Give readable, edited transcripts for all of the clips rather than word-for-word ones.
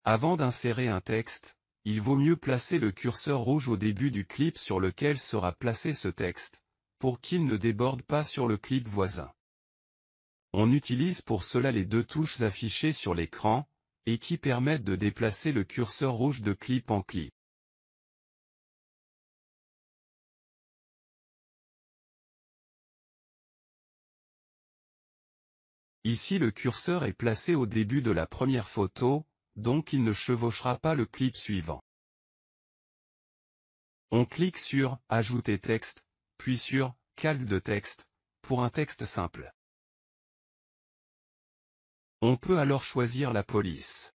Avant d'insérer un texte, il vaut mieux placer le curseur rouge au début du clip sur lequel sera placé ce texte, pour qu'il ne déborde pas sur le clip voisin. On utilise pour cela les deux touches affichées sur l'écran, et qui permettent de déplacer le curseur rouge de clip en clip. Ici le curseur est placé au début de la première photo, donc il ne chevauchera pas le clip suivant. On clique sur « Ajouter texte », puis sur « Calque de texte » pour un texte simple. On peut alors choisir la police.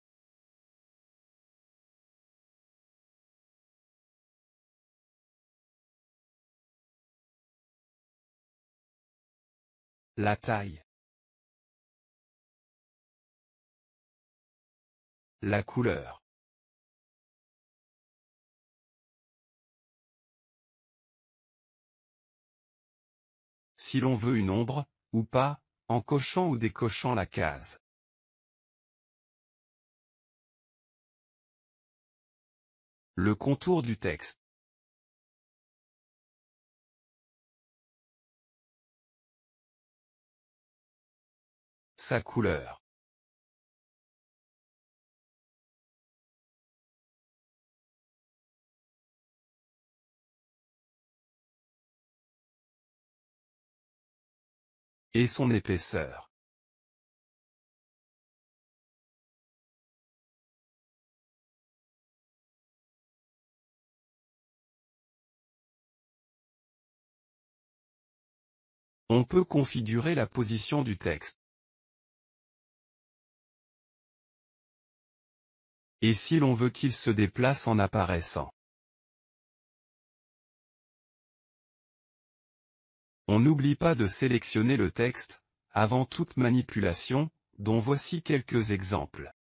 La taille. La couleur. Si l'on veut une ombre, ou pas, en cochant ou décochant la case. Le contour du texte. Sa couleur. Et son épaisseur. On peut configurer la position du texte. Et si l'on veut qu'il se déplace en apparaissant. On n'oublie pas de sélectionner le texte, avant toute manipulation, dont voici quelques exemples.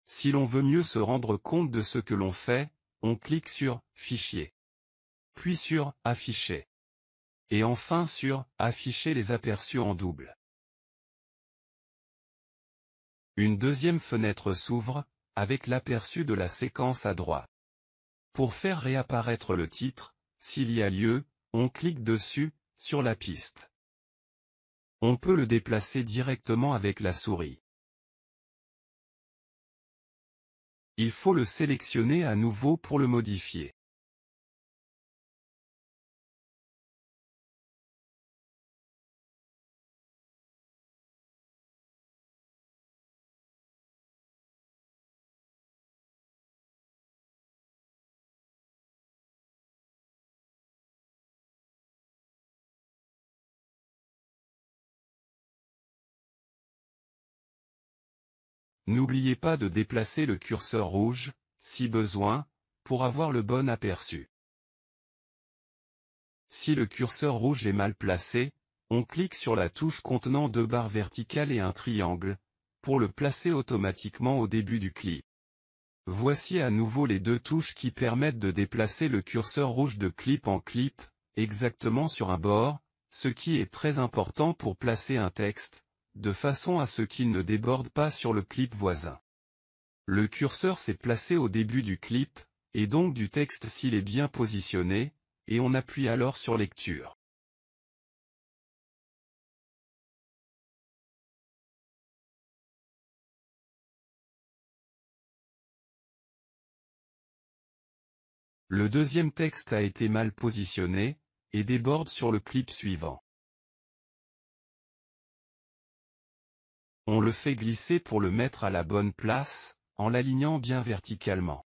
Si l'on veut mieux se rendre compte de ce que l'on fait, on clique sur « Fichier », puis sur « Afficher », et enfin sur « Afficher les aperçus en double ». Une deuxième fenêtre s'ouvre, avec l'aperçu de la séquence à droite. Pour faire réapparaître le titre, s'il y a lieu, on clique dessus, sur la piste. On peut le déplacer directement avec la souris. Il faut le sélectionner à nouveau pour le modifier. N'oubliez pas de déplacer le curseur rouge, si besoin, pour avoir le bon aperçu. Si le curseur rouge est mal placé, on clique sur la touche contenant deux barres verticales et un triangle, pour le placer automatiquement au début du clip. Voici à nouveau les deux touches qui permettent de déplacer le curseur rouge de clip en clip, exactement sur un bord, ce qui est très important pour placer un texte, de façon à ce qu'il ne déborde pas sur le clip voisin. Le curseur s'est placé au début du clip, et donc du texte s'il est bien positionné, et on appuie alors sur Lecture. Le deuxième texte a été mal positionné, et déborde sur le clip suivant. On le fait glisser pour le mettre à la bonne place, en l'alignant bien verticalement.